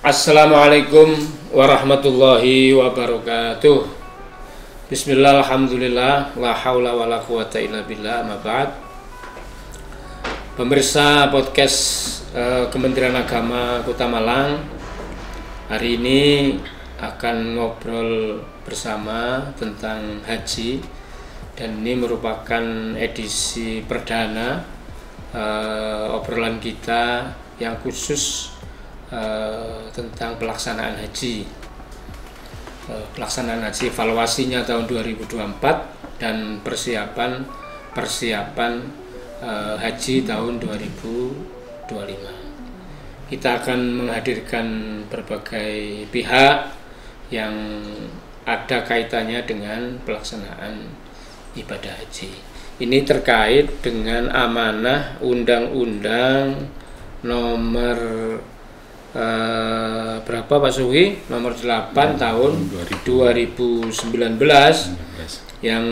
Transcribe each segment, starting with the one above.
Assalamualaikum warahmatullahi wabarakatuh. Bismillah, alhamdulillah, la haula wa la quwata illa billah, ma ba'd. Pemirsa podcast Kementerian Agama Kota Malang, hari ini akan ngobrol bersama tentang haji, dan ini merupakan edisi perdana obrolan kita yang khusus tentang pelaksanaan haji, evaluasinya tahun 2024 dan persiapan haji tahun 2025. Kita akan menghadirkan berbagai pihak yang ada kaitannya dengan pelaksanaan ibadah haji. Ini terkait dengan amanah Undang-Undang nomor berapa Pak Sugi? Nomor 8 tahun 2019 yang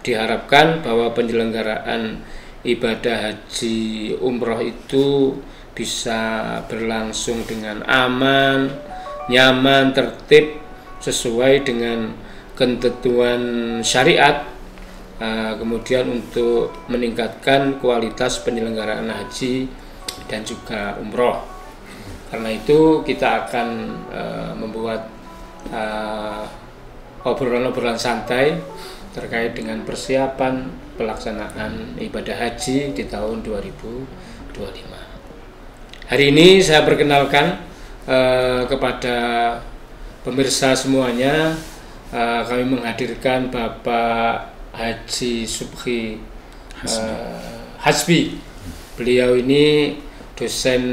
diharapkan bahwa penyelenggaraan ibadah haji umroh itu bisa berlangsung dengan aman, nyaman, tertib, sesuai dengan ketentuan syariat, kemudian untuk meningkatkan kualitas penyelenggaraan haji dan juga umroh. Karena itu kita akan membuat obrolan-obrolan santai terkait dengan persiapan pelaksanaan ibadah haji di tahun 2025. Hari ini saya perkenalkan kepada pemirsa semuanya, kami menghadirkan Bapak Haji Subhi Hasbi. Beliau ini dosen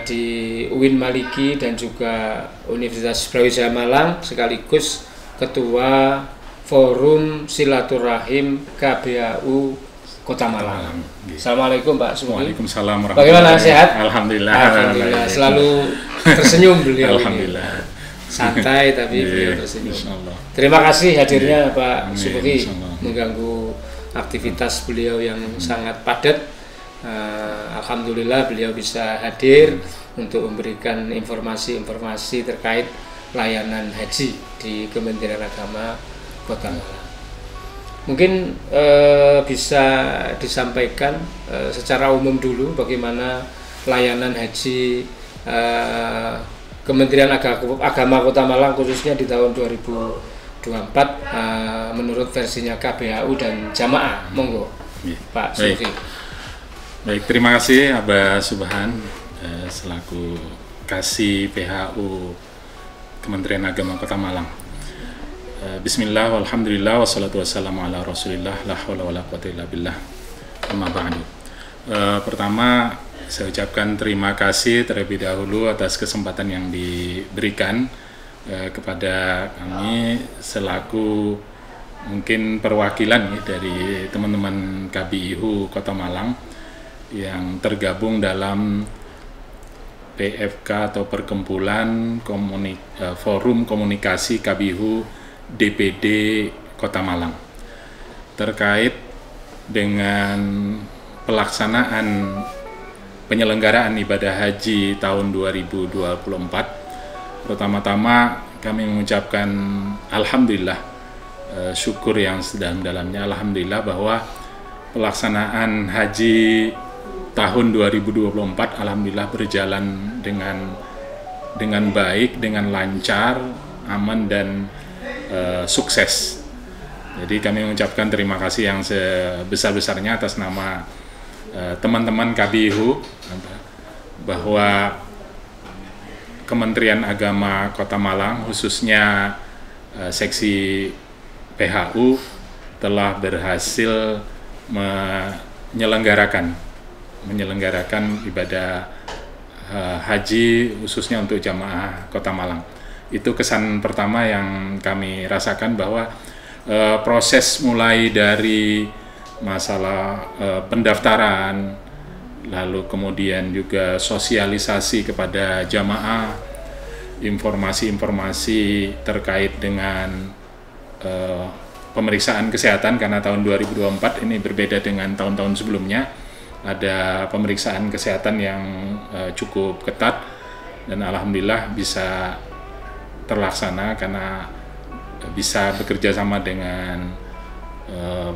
di UIN Maliki dan juga Universitas Brawijaya Malang, sekaligus Ketua Forum Silaturahim KBAU Kota Malang. Assalamualaikum Pak Subhi. Waalaikumsalam warahmatullahi Bagaimana, wabarakatuh. sehat? Alhamdulillah. Alhamdulillah. Selalu tersenyum beliau. Alhamdulillah. Ini. Santai tapi beliau tersenyum. Terima kasih hadirnya Pak Subhi, mengganggu aktivitas beliau yang sangat padat. Alhamdulillah beliau bisa hadir untuk memberikan informasi-informasi terkait layanan haji di Kementerian Agama Kota Malang. Mungkin bisa disampaikan secara umum dulu bagaimana layanan haji Kementerian Agama Kota Malang khususnya di tahun 2024 menurut versinya KBAU dan jamaah. Monggo Pak Subhi. Baik, terima kasih Abah Subhan selaku Kasih PHU Kementerian Agama Kota Malang. Bismillah, walhamdulillah, wassalatu wassalamu ala rasulillah, la hawla wa la quwata illa billah, amma ba'du. Pertama, saya ucapkan terima kasih terlebih dahulu atas kesempatan yang diberikan kepada kami selaku mungkin perwakilan dari teman-teman KBIHU Kota Malang yang tergabung dalam PFK atau Perkumpulan Forum Komunikasi KBIHU DPD Kota Malang terkait dengan pelaksanaan penyelenggaraan ibadah haji tahun 2024. Pertama-tama kami mengucapkan alhamdulillah, syukur yang sedalam-dalamnya, alhamdulillah bahwa pelaksanaan haji tahun 2024 alhamdulillah berjalan dengan baik, dengan lancar, aman dan sukses. Jadi kami mengucapkan terima kasih yang sebesar-besarnya atas nama teman-teman KBIHU bahwa Kementerian Agama Kota Malang khususnya seksi PHU telah berhasil menyelenggarakan ibadah haji khususnya untuk jamaah Kota Malang. Itu kesan pertama yang kami rasakan bahwa proses mulai dari masalah pendaftaran, lalu kemudian juga sosialisasi kepada jamaah, informasi-informasi terkait dengan pemeriksaan kesehatan, karena tahun 2024 ini berbeda dengan tahun-tahun sebelumnya. Ada pemeriksaan kesehatan yang cukup ketat dan alhamdulillah bisa terlaksana karena bisa bekerja sama dengan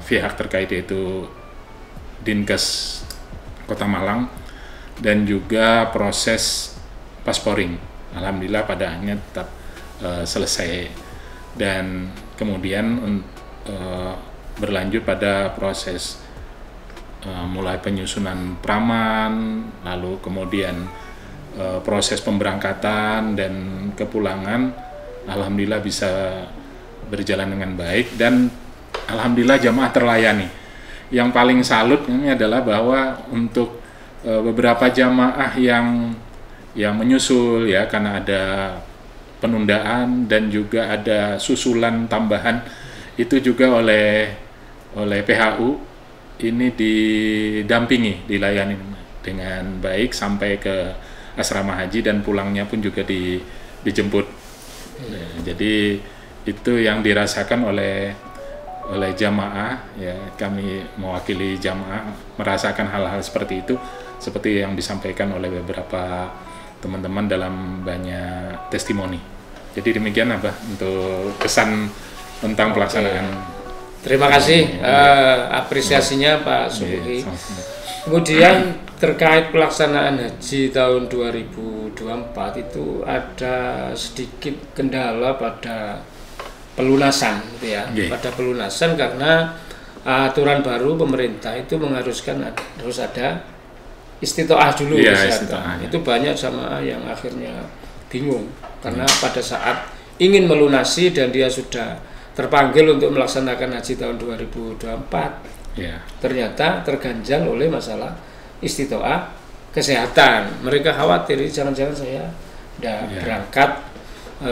pihak terkait, yaitu Dinkes Kota Malang, dan juga proses pasporing. Alhamdulillah pada akhirnya tetap selesai, dan kemudian berlanjut pada proses mulai penyusunan praman, lalu kemudian proses pemberangkatan dan kepulangan. Alhamdulillah bisa berjalan dengan baik, dan alhamdulillah jamaah terlayani. Yang paling salut ini adalah bahwa untuk beberapa jamaah yang menyusul ya, karena ada penundaan dan juga ada susulan tambahan, itu juga oleh PHU ini didampingi, dilayani dengan baik sampai ke asrama haji, dan pulangnya pun juga dijemput. Jadi itu yang dirasakan oleh jamaah ya. Kami mewakili jamaah merasakan hal-hal seperti itu, seperti yang disampaikan oleh beberapa teman-teman dalam banyak testimoni. Jadi demikian Abah untuk kesan tentang pelaksanaan. Terima kasih apresiasinya Pak Subuhi. Kemudian terkait pelaksanaan haji tahun 2024 itu ada sedikit kendala pada pelunasan, gitu ya. Pada pelunasan, karena aturan baru pemerintah itu mengharuskan harus ada istitoah dulu. Itu banyak jamaah yang akhirnya bingung karena pada saat ingin melunasi dan dia sudah terpanggil untuk melaksanakan haji tahun 2024, ternyata terganjal oleh masalah istitoah kesehatan. Mereka khawatir jangan-jangan saya tidak berangkat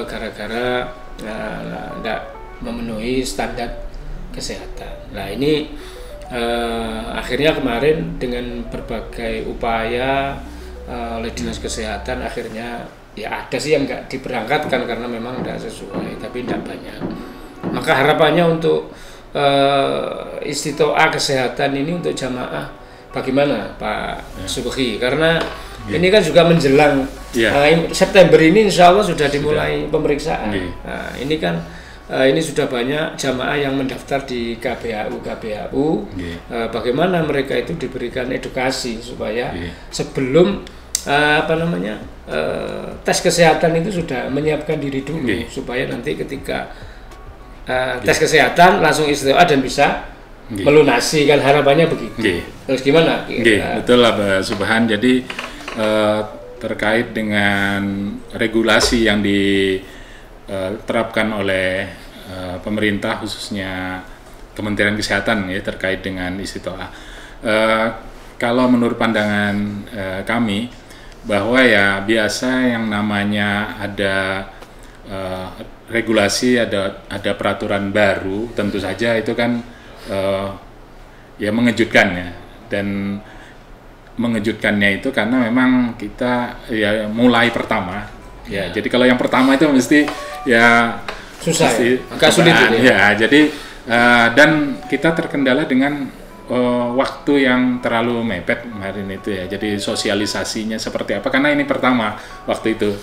gara-gara tidak memenuhi standar kesehatan. Nah ini akhirnya kemarin dengan berbagai upaya oleh Dinas Kesehatan, akhirnya ya ada sih yang nggak diberangkatkan karena memang tidak sesuai, tapi tidak banyak. Maka harapannya untuk istitoah kesehatan ini untuk jamaah bagaimana Pak Subuhi? Karena ini kan juga menjelang September ini insya Allah sudah dimulai pemeriksaan. Nah, ini kan ini sudah banyak jamaah yang mendaftar di KBHU. Bagaimana mereka itu diberikan edukasi supaya sebelum tes kesehatan itu sudah menyiapkan diri dulu, supaya nanti ketika tes kesehatan langsung istitoah dan bisa melunasi, kan harapannya begitu. Terus gimana? Betul lah Pak Subhan. Jadi terkait dengan regulasi yang diterapkan oleh pemerintah, khususnya Kementerian Kesehatan ya, terkait dengan istitoah. Kalau menurut pandangan kami, bahwa ya biasa yang namanya ada regulasi, ada peraturan baru, tentu saja itu kan ya mengejutkan ya, dan mengejutkannya itu karena memang kita ya mulai pertama ya. Jadi kalau yang pertama itu mesti ya susah, agak sulit ya. Jadi dan kita terkendala dengan waktu yang terlalu mepet kemarin itu ya. Jadi sosialisasinya seperti apa, karena ini pertama waktu itu.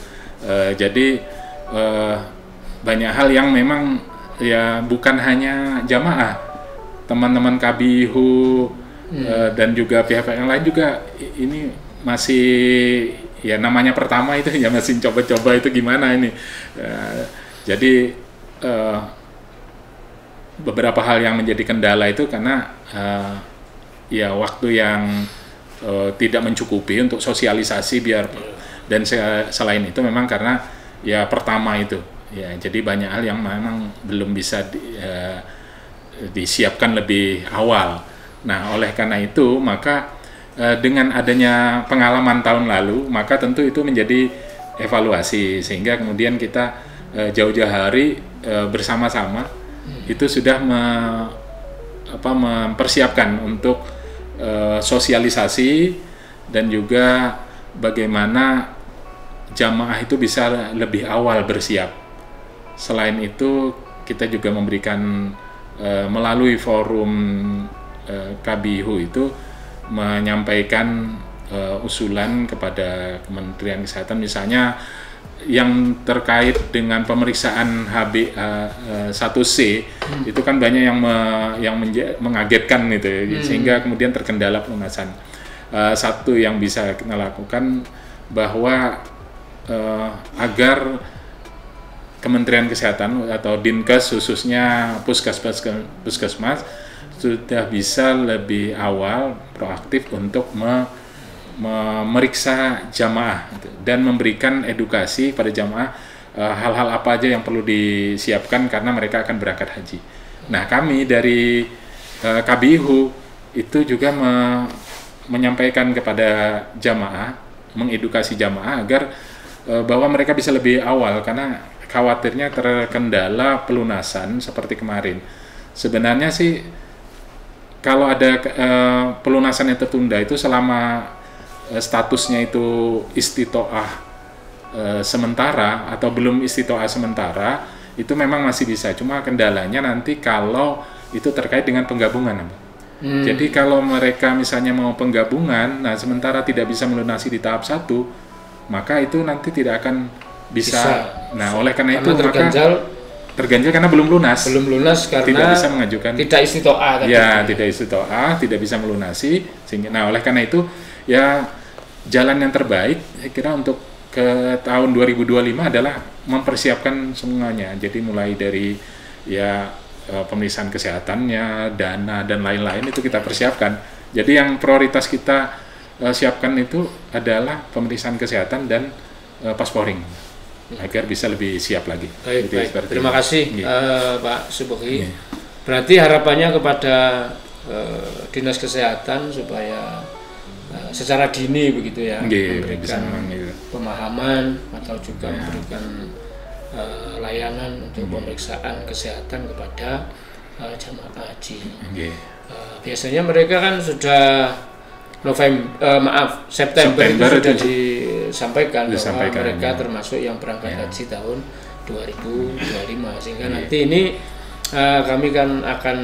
Jadi banyak hal yang memang ya bukan hanya jamaah, teman-teman KBHU dan juga pihak-pihak yang lain juga ini masih ya namanya pertama itu ya, masih coba-coba itu gimana ini. Jadi beberapa hal yang menjadi kendala itu karena ya waktu yang tidak mencukupi untuk sosialisasi dan selain itu memang karena ya pertama itu ya, jadi banyak hal yang memang belum bisa disiapkan lebih awal. Nah oleh karena itu maka dengan adanya pengalaman tahun lalu, maka tentu itu menjadi evaluasi, sehingga kemudian kita jauh-jauh hari bersama-sama itu sudah mempersiapkan untuk sosialisasi dan juga bagaimana jamaah itu bisa lebih awal bersiap. Selain itu kita juga memberikan melalui forum KBHU itu menyampaikan usulan kepada Kementerian Kesehatan, misalnya yang terkait dengan pemeriksaan HB1C itu kan banyak yang mengagetkan gitu ya, sehingga kemudian terkendala pelunasan. Satu yang bisa kita lakukan bahwa agar Kementerian Kesehatan atau Dinkes khususnya puskesmas sudah bisa lebih awal proaktif untuk memeriksa jamaah dan memberikan edukasi pada jamaah hal-hal apa aja yang perlu disiapkan karena mereka akan berangkat haji. Nah, kami dari KBIHU itu juga menyampaikan kepada jamaah, mengedukasi jamaah agar bahwa mereka bisa lebih awal karena khawatirnya terkendala pelunasan seperti kemarin. Sebenarnya sih kalau ada pelunasan yang tertunda itu selama statusnya itu istitoah sementara atau belum istitoah sementara itu memang masih bisa. Cuma kendalanya nanti kalau itu terkait dengan penggabungan. Jadi kalau mereka misalnya mau penggabungan, nah sementara tidak bisa melunasi di tahap 1, maka itu nanti tidak akan bisa. Nah, oleh karena itu terganjal karena belum lunas karena tidak bisa mengajukan, tidak istitoah tidak istitoah, tidak bisa melunasi, sehingga oleh karena itu ya jalan yang terbaik saya kira untuk ke tahun 2025 adalah mempersiapkan semuanya. Jadi mulai dari pemeriksaan kesehatannya, dana dan lain-lain itu kita persiapkan. Jadi yang prioritas kita siapkan itu adalah pemeriksaan kesehatan dan pasporing agar bisa lebih siap lagi. Baik. Terima kasih Pak Subuhi. Berarti harapannya kepada Dinas Kesehatan supaya secara dini begitu ya, memberikan pemahaman atau juga memberikan layanan untuk pemeriksaan kesehatan kepada jamaah haji. Biasanya mereka kan sudah September itu sudah disampaikan bahwa mereka termasuk yang berangkat haji tahun 2025, sehingga nanti ini kami kan akan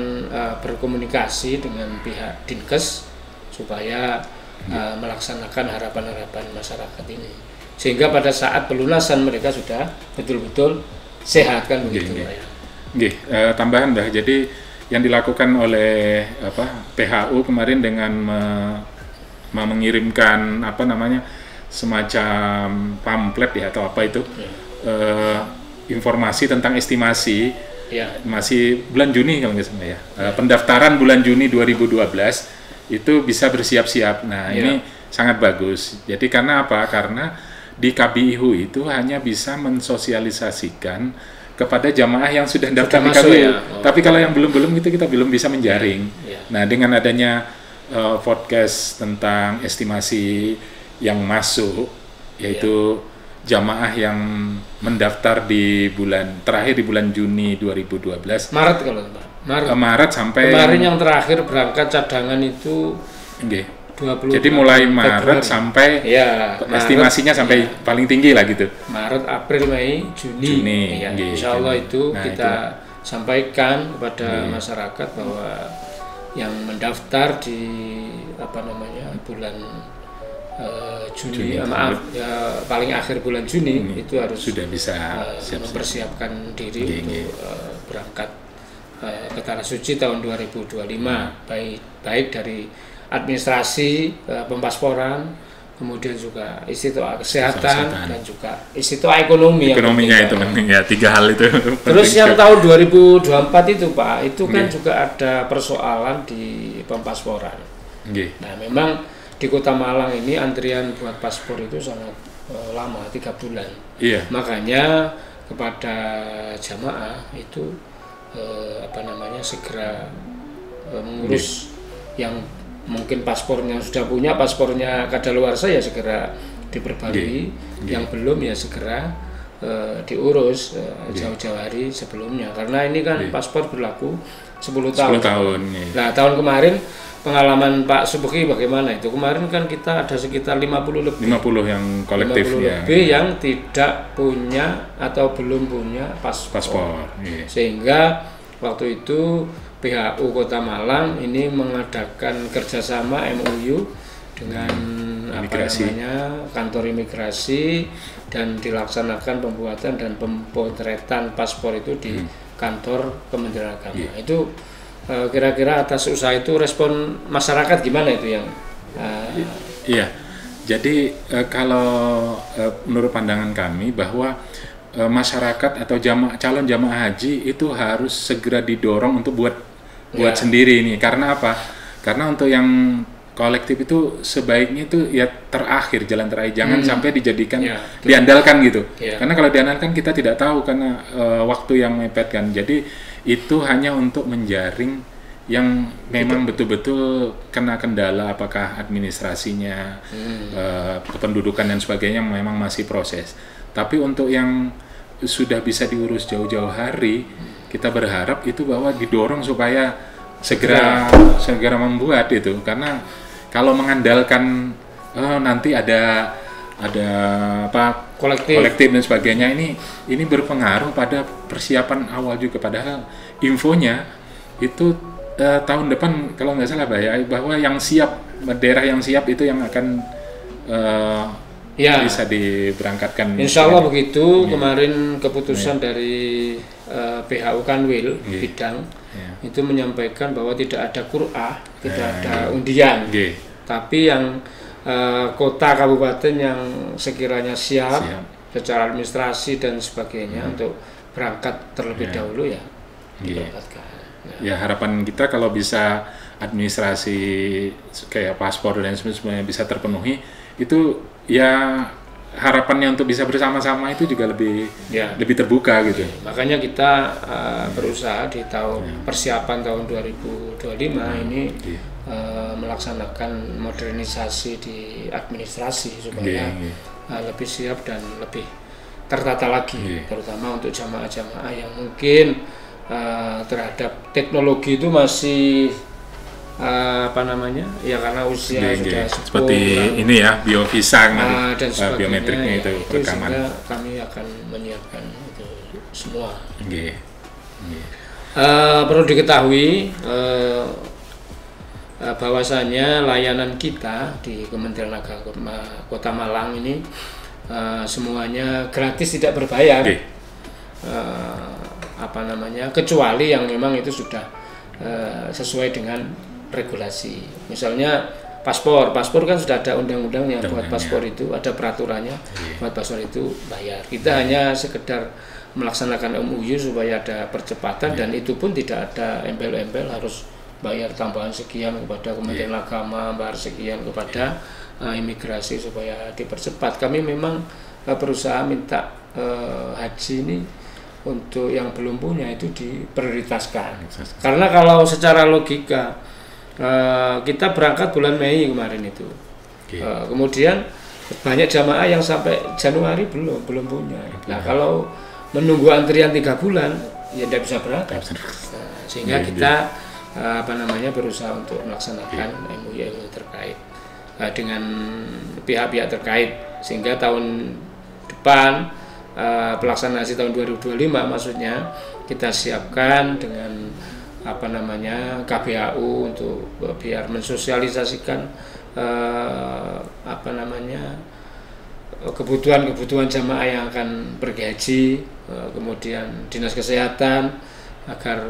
berkomunikasi dengan pihak Dinkes supaya melaksanakan harapan-harapan masyarakat ini, sehingga pada saat pelunasan mereka sudah betul-betul sehat kan begitu ya. Tambahan Mbah, jadi yang dilakukan oleh PHU kemarin dengan mengirimkan semacam pamflet atau apa itu informasi tentang estimasi masih bulan Juni kalau nggak salah pendaftaran bulan Juni 2012 itu bisa bersiap-siap. Nah ini sangat bagus. Jadi karena apa? Karena di KBIHU itu hanya bisa mensosialisasikan kepada jamaah yang sudah daftar di KBIHU. Tapi kalau yang belum itu kita belum bisa menjaring. Nah dengan adanya podcast tentang estimasi yang masuk, yaitu jamaah yang mendaftar di terakhir di bulan Juni 2012. Maret kalau Maret sampai kemarin yang terakhir berangkat cadangan itu 20. Jadi mulai Maret sampai estimasinya sampai paling tinggi lah gitu. Maret, April, Mei, Juni. Insya Allah itu kita sampaikan kepada masyarakat bahwa yang mendaftar di bulan Juni, paling akhir bulan Juni itu harus sudah bisa mempersiapkan diri untuk berangkat ke Tanah Suci tahun 2025, baik dari administrasi pempasporan, kemudian juga istitoah kesehatan dan juga istitoah ekonominya itu penting ya, 3 hal itu. Terus yang tahun 2024 itu Pak, itu kan juga ada persoalan di pempasporan. Nah memang di Kota Malang ini antrian buat paspor itu sangat lama, 3 bulan. Makanya kepada jamaah itu segera mengurus yang mungkin paspornya sudah punya, paspornya kadaluarsa ya segera diperbarui, yang belum ya segera diurus jauh-jauh hari sebelumnya, karena ini kan paspor berlaku 10 tahun. Nah tahun kemarin pengalaman Pak Subuhi bagaimana itu? Kemarin kan kita ada sekitar 50 yang kolektif 50 lebih yang tidak punya atau belum punya paspor. Sehingga waktu itu PHU Kota Malang ini mengadakan kerjasama MOU dengan imigrasi. Kantor imigrasi, dan dilaksanakan pembuatan dan pemotretan paspor itu di kantor Kementerian Agama. Itu kira-kira atas usaha itu respon masyarakat gimana itu yang? Iya, jadi kalau menurut pandangan kami bahwa masyarakat atau calon jamaah haji itu harus segera didorong untuk buat sendiri ini. Karena apa? Karena untuk yang kolektif itu sebaiknya itu ya jalan terakhir, jangan sampai dijadikan diandalkan gitu. Karena kalau diandalkan kita tidak tahu karena waktu yang mepet kan. Jadi itu hanya untuk menjaring yang memang betul-betul kena kendala, apakah administrasinya, kependudukan dan sebagainya memang masih proses. Tapi untuk yang sudah bisa diurus jauh-jauh hari, kita berharap itu bahwa didorong supaya segera membuat itu, karena kalau mengandalkan nanti ada apa kolektif dan sebagainya, ini berpengaruh pada persiapan awal juga, padahal infonya itu tahun depan kalau nggak salah bahwa yang siap, daerah yang siap itu yang akan bisa diberangkatkan. Insya Allah begitu. Kemarin keputusan dari PHU Kanwil bidang itu menyampaikan bahwa tidak ada qur'ah, tidak ada undian, tapi yang kota kabupaten yang sekiranya siap secara administrasi dan sebagainya untuk berangkat terlebih dahulu ya diberangkatkan. Ya, harapan kita kalau bisa administrasi kayak paspor dan sebagainya bisa terpenuhi, itu ya harapannya untuk bisa bersama-sama itu juga lebih terbuka gitu. Makanya kita berusaha di persiapan tahun 2025 ini melaksanakan modernisasi di administrasi supaya lebih siap dan lebih tertata lagi, terutama untuk jamaah-jamaah yang mungkin terhadap teknologi itu masih karena usia sudah seperti ini ya, biovisa dan biometriknya itu rekaman. Sehingga kami akan menyiapkan itu semua. Perlu diketahui bahwasanya layanan kita di Kementerian Agama Kota Malang ini semuanya gratis, tidak berbayar. Kecuali yang memang itu sudah sesuai dengan regulasi. Misalnya paspor kan sudah ada undang-undangnya buat paspor itu, ada peraturannya buat paspor itu bayar. Kita hanya sekedar melaksanakan MOU supaya ada percepatan, dan itu pun tidak ada embel-embel harus bayar tambahan sekian kepada Kementerian Agama, bayar sekian kepada imigrasi supaya dipercepat. Kami memang berusaha minta haji ini untuk yang belum punya itu diprioritaskan. Karena kalau secara logika kita berangkat bulan Mei kemarin itu, kemudian banyak jamaah yang sampai Januari belum punya. Nah, kalau menunggu antrian 3 bulan ya tidak bisa berangkat. Sehingga kita berusaha untuk melaksanakan MOU terkait dengan pihak-pihak terkait, sehingga tahun depan pelaksanaan haji tahun 2025 maksudnya kita siapkan dengan KBHU untuk biar mensosialisasikan kebutuhan jamaah yang akan pergi haji, kemudian dinas kesehatan agar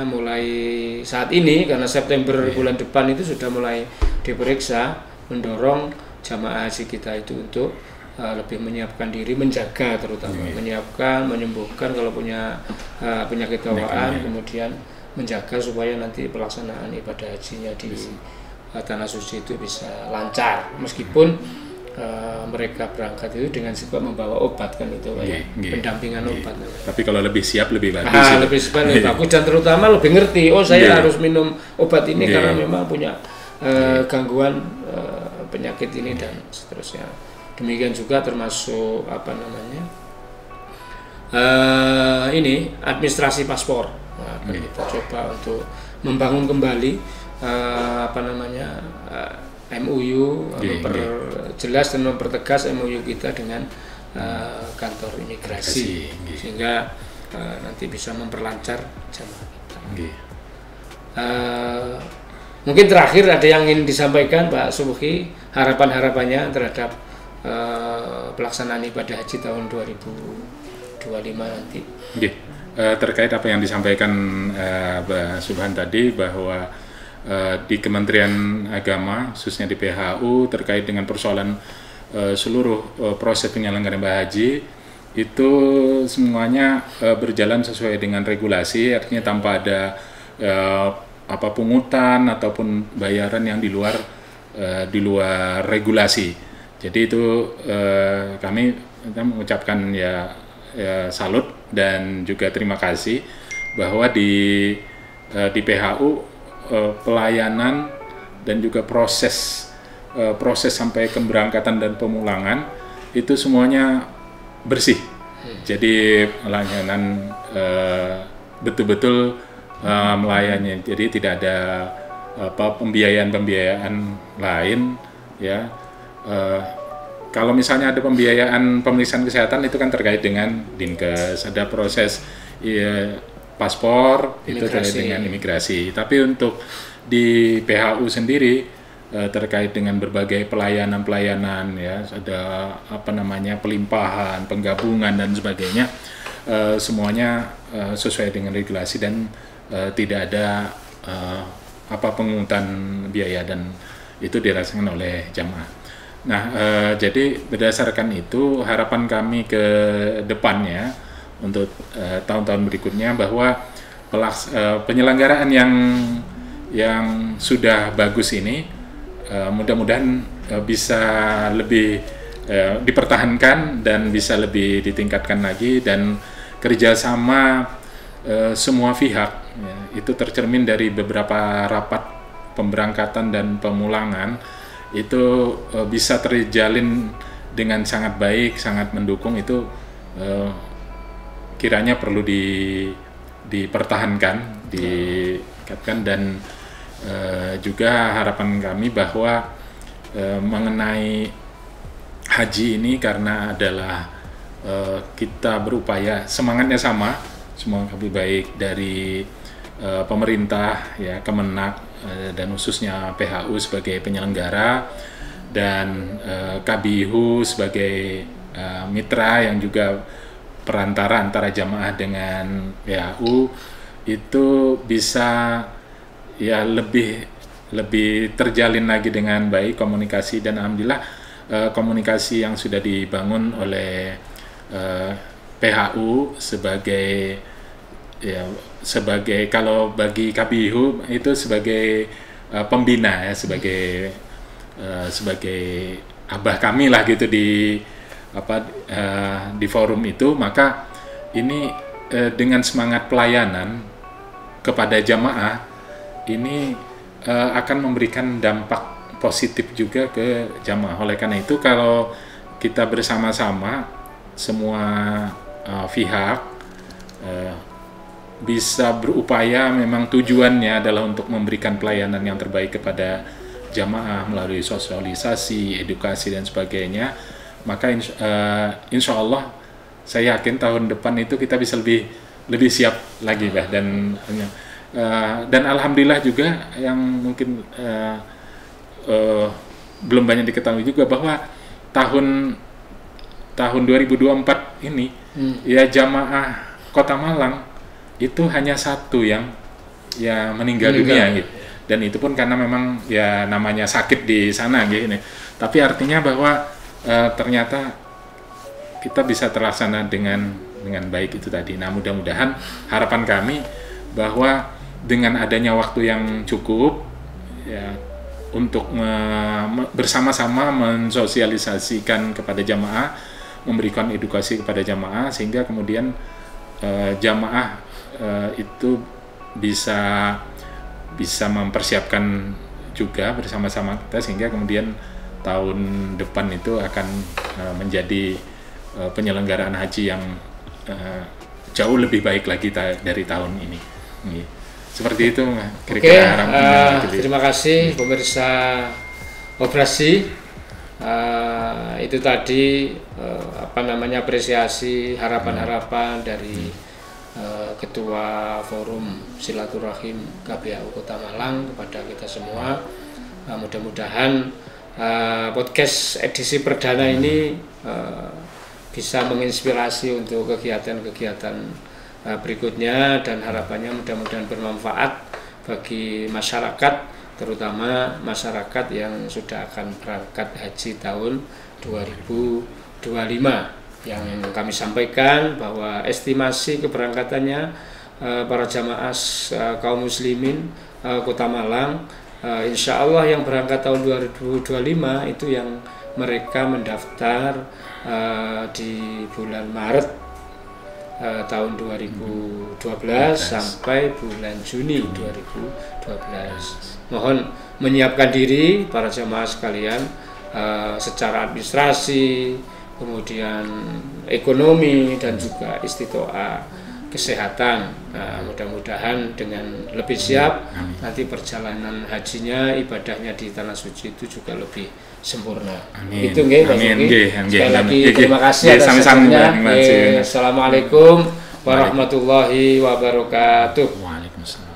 mulai saat ini, karena September bulan depan itu sudah mulai diperiksa, mendorong jamaah haji kita itu untuk lebih menyiapkan diri, menjaga terutama menyiapkan, menyembuhkan kalau punya penyakit bawaan, kemudian menjaga supaya nanti pelaksanaan ibadah hajinya di tanah suci itu bisa lancar, meskipun mereka berangkat itu dengan sebab membawa obat kan itu pendampingan obat. Tapi kalau lebih siap lebih bagus. Lebih siap lebih bagus, dan terutama lebih ngerti, saya harus minum obat ini karena memang punya gangguan penyakit ini dan seterusnya. Demikian juga termasuk administrasi paspor. Kita coba untuk membangun kembali MOU, memperjelas dan mempertegas MOU kita dengan kantor imigrasi, sehingga nanti bisa memperlancar jamaah kita. Mungkin terakhir ada yang ingin disampaikan Pak Subhi, harapan-harapannya terhadap pelaksanaan ibadah haji tahun 2025 nanti. Okay. Terkait apa yang disampaikan Pak Subhan tadi, bahwa di Kementerian Agama khususnya di PHU terkait dengan persoalan seluruh proses penyelenggaraan ibadah haji itu semuanya berjalan sesuai dengan regulasi, artinya tanpa ada pungutan ataupun bayaran yang di luar regulasi. Jadi itu kami mengucapkan ya salut dan juga terima kasih bahwa di PHU pelayanan dan juga proses sampai keberangkatan dan pemulangan itu semuanya bersih. Jadi pelayanan betul-betul melayani. Jadi tidak ada pembiayaan lain ya. Kalau misalnya ada pembiayaan pemeriksaan kesehatan itu kan terkait dengan Dinkes, ada proses paspor itu terkait dengan imigrasi. Tapi untuk di PHU sendiri terkait dengan berbagai pelayanan ya, ada pelimpahan, penggabungan dan sebagainya, semuanya sesuai dengan regulasi dan tidak ada pungutan biaya, dan itu dirasakan oleh jamaah. Nah, jadi berdasarkan itu harapan kami ke depannya untuk tahun-tahun berikutnya bahwa penyelenggaraan yang sudah bagus ini mudah-mudahan bisa lebih dipertahankan dan bisa lebih ditingkatkan lagi, dan kerjasama semua pihak ya, itu tercermin dari beberapa rapat pemberangkatan dan pemulangan itu bisa terjalin dengan sangat baik, sangat mendukung. Itu kiranya perlu dipertahankan, ditingkatkan, dan juga harapan kami bahwa mengenai haji ini karena adalah kita berupaya, semangatnya sama, semua lebih baik dari pemerintah ya, Kemenak dan khususnya PHU sebagai penyelenggara dan KBIHU sebagai mitra yang juga perantara antara jamaah dengan PHU, itu bisa ya lebih terjalin lagi dengan baik komunikasi, dan alhamdulillah komunikasi yang sudah dibangun oleh PHU sebagai kalau bagi KBIHU itu sebagai pembina ya, sebagai abah kami lah gitu di forum itu. Maka ini dengan semangat pelayanan kepada jamaah ini akan memberikan dampak positif juga ke jamaah. Oleh karena itu kalau kita bersama-sama semua pihak bisa berupaya, memang tujuannya adalah untuk memberikan pelayanan yang terbaik kepada jamaah melalui sosialisasi, edukasi dan sebagainya, maka insya Allah saya yakin tahun depan itu kita bisa lebih siap lagi, Bah. Dan alhamdulillah juga yang mungkin belum banyak diketahui juga bahwa tahun 2024 ini ya jamaah Kota Malang itu hanya satu yang meninggal dunia gitu. Dan itu pun karena memang ya namanya sakit di sana gitu. Tapi artinya bahwa ternyata kita bisa terlaksana dengan baik itu tadi. Nah, mudah-mudahan harapan kami bahwa dengan adanya waktu yang cukup ya untuk bersama-sama mensosialisasikan kepada jamaah, memberikan edukasi kepada jamaah, sehingga kemudian jamaah itu bisa mempersiapkan juga bersama-sama kita, sehingga kemudian tahun depan itu akan menjadi penyelenggaraan haji yang jauh lebih baik lagi dari tahun ini. Seperti itu kira-kira. Terima kasih pemirsa Operasi. Itu tadi apresiasi, harapan-harapan dari Ketua Forum Silaturahim KBHU Kota Malang kepada kita semua. Mudah-mudahan podcast edisi perdana ini bisa menginspirasi untuk kegiatan-kegiatan berikutnya, dan harapannya mudah-mudahan bermanfaat bagi masyarakat, terutama masyarakat yang sudah akan berangkat haji tahun 2025. Yang kami sampaikan bahwa estimasi keberangkatannya para jamaah kaum muslimin Kota Malang, insya Allah yang berangkat tahun 2025 itu yang mereka mendaftar di bulan Maret tahun 2012 sampai bulan Juni 2012. Mohon menyiapkan diri para jamaah sekalian secara administrasi, kemudian ekonomi, dan juga istitoah kesehatan. Mudah-mudahan dengan lebih siap, nanti perjalanan hajinya, ibadahnya di Tanah Suci itu juga lebih sempurna. Amin. Itu nggih, Pak Suki. Sekali lagi terima kasih atas sama-sama. Assalamualaikum warahmatullahi wabarakatuh. Waalaikumsalam.